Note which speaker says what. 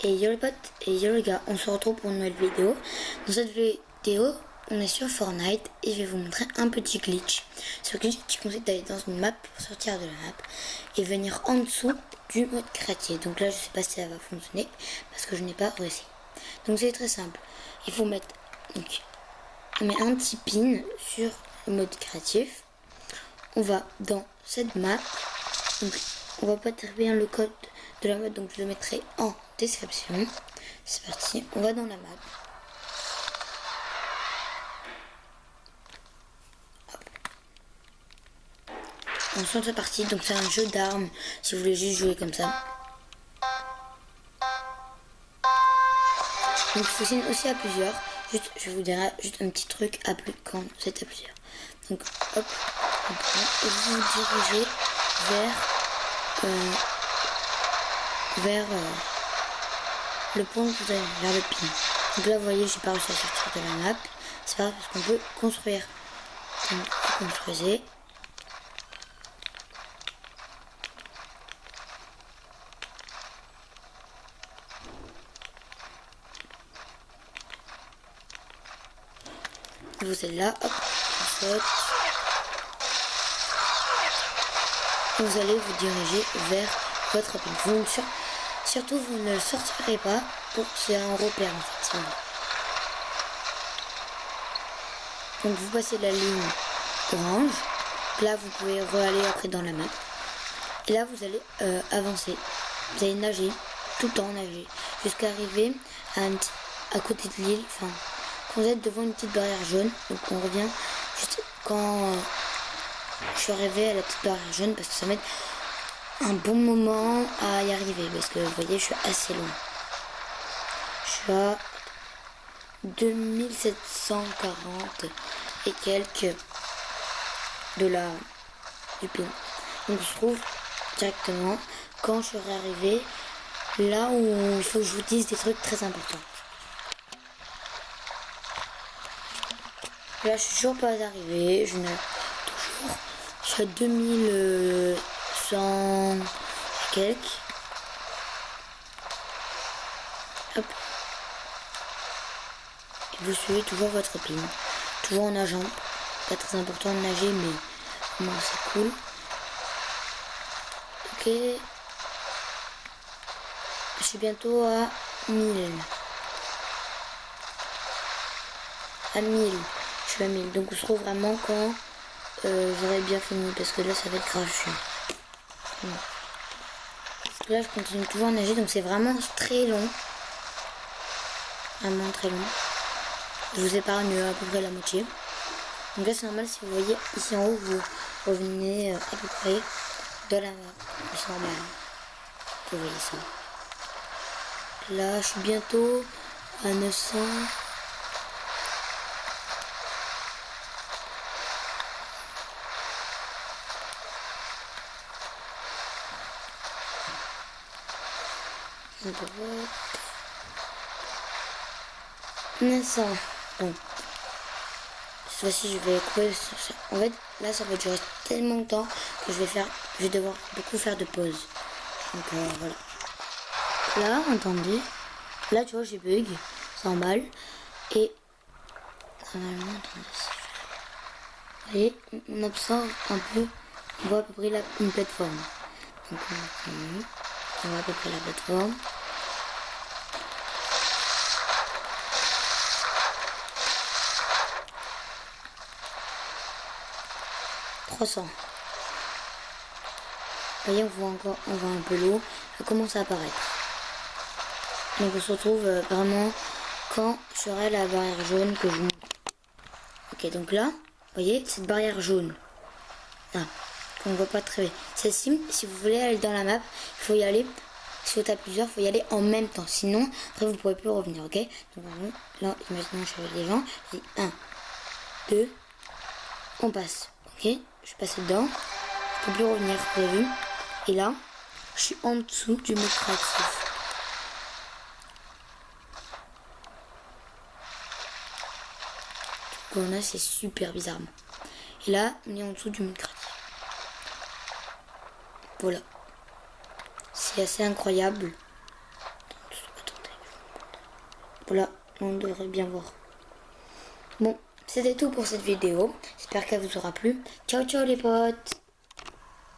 Speaker 1: Et yo les potes, et yo les gars, on se retrouve pour une nouvelle vidéo. Dans cette vidéo, on est sur Fortnite et je vais vous montrer un petit glitch. Ce glitch qui consiste d'aller dans une map pour sortir de la map et venir en dessous du mode créatif. Donc là, je sais pas si ça va fonctionner parce que je n'ai pas réussi. Donc c'est très simple. Il faut mettre, donc, on met un petit pin sur le mode créatif. On va dans cette map. Donc, on va pas très bien le code de la map, donc je le mettrai en description. C'est parti, on va dans la map. Hop. On sort de partie, donc c'est un jeu d'armes si vous voulez juste jouer comme ça. Donc il fonctionne aussi à plusieurs. Juste, je vous dirai juste un petit truc à plus quand vous êtes à plusieurs. Donc hop, et vous vous dirigez vers le point que vous avez, vers le pin. Donc là vous voyez, j'ai pas réussi à sortir de la map. C'est pas grave parce qu'on peut construire. Donc vous construisez. Vous êtes là, hop, on saute. Vous allez vous diriger vers votre pin. Surtout, vous ne le sortirez pas. C'est un repère en fait. Donc vous passez la ligne orange. Là, vous pouvez re-aller après dans la map. Et là, vous allez avancer. Vous allez nager, tout le temps nager, jusqu'à arriver à côté de l'île. Enfin, quand vous êtes devant une petite barrière jaune, donc on revient juste quand je suis arrivé à la petite barrière jaune parce que ça met un bon moment à y arriver parce que vous voyez, je suis assez loin. Je suis à 2740 et quelques de du pin. Donc je trouve directement quand je serai arrivé là où il faut que je vous dise des trucs très importants. Là, je suis toujours pas arrivé. Je suis à 2100 et quelques. Hop. Et vous suivez toujours votre pin. Toujours en nageant. Pas très important de nager, mais au moins c'est cool. Ok. Je suis bientôt à 1000. À 1000. Je suis à 1000. Donc on se retrouve vraiment quand j'aurai bien fini. Parce que là, ça va être grave chiant. Là, je continue toujours à nager. Donc c'est vraiment très long. Vraiment très long. Je vous épargne à peu près la moitié. Donc là, c'est normal si vous voyez ici en haut, vous revenez à peu près de la map. C'est normal. Vous voyez ça. Là, je suis bientôt à 900. On peut voir. 900. Bon. Cette fois-ci, je vais couper. En fait, là, ça va durer tellement de temps que je vais devoir beaucoup faire de pauses. Donc voilà. Là, attendez. Là, tu vois, j'ai bug. C'est normal. Et normalement, attendez. Et on observe un peu. On voit à peu près une plateforme. Donc on voit à peu près la plateforme. Vous voyez, on voit un peu l'eau, ça commence à apparaître. Donc on se retrouve vraiment quand sera la barrière jaune que je montre. Ok, donc là, vous voyez, cette barrière jaune, là, qu'on ne voit pas très bien. Celle-ci, si vous voulez aller dans la map, il faut y aller, si vous êtes à plusieurs, il faut y aller en même temps. Sinon, après, vous ne pourrez plus revenir, ok? Donc là, imaginons, je suis avec les gens, je dis 1, 2, on passe, ok? Je suis passé dedans, je peux plus revenir, vous avez vu? Et là, je suis en dessous du mode créatif. Donc là, c'est super bizarrement. Et là, on est en dessous du mode créatif. Voilà. C'est assez incroyable. Attends. Voilà, on devrait bien voir. Bon, c'était tout pour cette vidéo. J'espère qu'elle vous aura plu. Ciao ciao les potes!